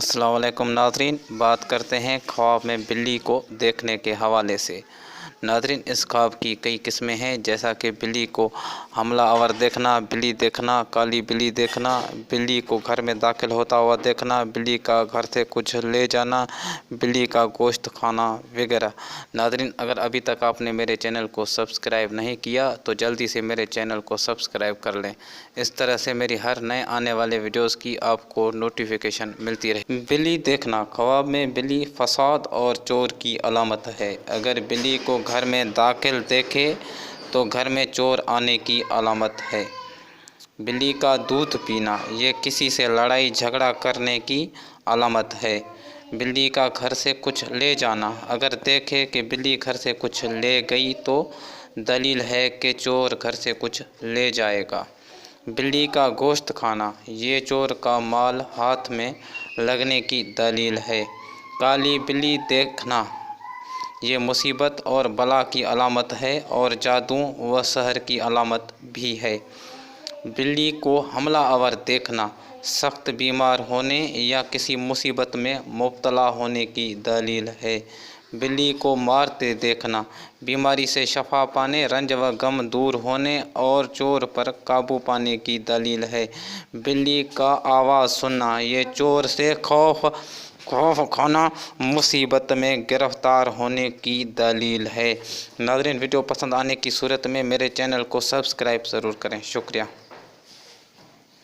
अस्सलाम वालेकुम नाज़रीन, बात करते हैं ख्वाब में बिल्ली को देखने के हवाले से। नाज़रीन, इस ख्वाब की कई किस्में हैं, जैसा कि बिल्ली को हमलावर देखना, बिल्ली देखना, काली बिल्ली देखना, बिल्ली को घर में दाखिल होता हुआ देखना, बिल्ली का घर से कुछ ले जाना, बिल्ली का गोश्त खाना वगैरह। नाज़रीन, अगर अभी तक आपने मेरे चैनल को सब्सक्राइब नहीं किया तो जल्दी से मेरे चैनल को सब्सक्राइब कर लें। इस तरह से मेरी हर नए आने वाले वीडियोस की आपको नोटिफिकेशन मिलती रहे। बिल्ली देखना, ख्वाब में बिल्ली फसाद और चोर की अलामत है। अगर बिल्ली को घर में दाखिल देखे तो घर में चोर आने की अलामत है। बिल्ली का दूध पीना, ये किसी से लड़ाई झगड़ा करने की अलामत है। बिल्ली का घर से कुछ ले जाना, अगर देखे कि बिल्ली घर से कुछ ले गई तो दलील है कि चोर घर से कुछ ले जाएगा। बिल्ली का गोश्त खाना, ये चोर का माल हाथ में लगने की दलील है। काली बिल्ली देखना, ये मुसीबत और बला की अलामत है और जादू व सहर की अलामत भी है। बिल्ली को हमलावर देखना, सख्त बीमार होने या किसी मुसीबत में मुब्तला होने की दलील है। बिल्ली को मारते देखना, बीमारी से शफा पाने, रंज व गम दूर होने और चोर पर काबू पाने की दलील है। बिल्ली का आवाज़ सुनना, ये चोर से खौफ खाना, मुसीबत में गिरफ्तार होने की दलील है। नाज़रीन, वीडियो पसंद आने की सूरत में मेरे चैनल को सब्सक्राइब ज़रूर करें। शुक्रिया।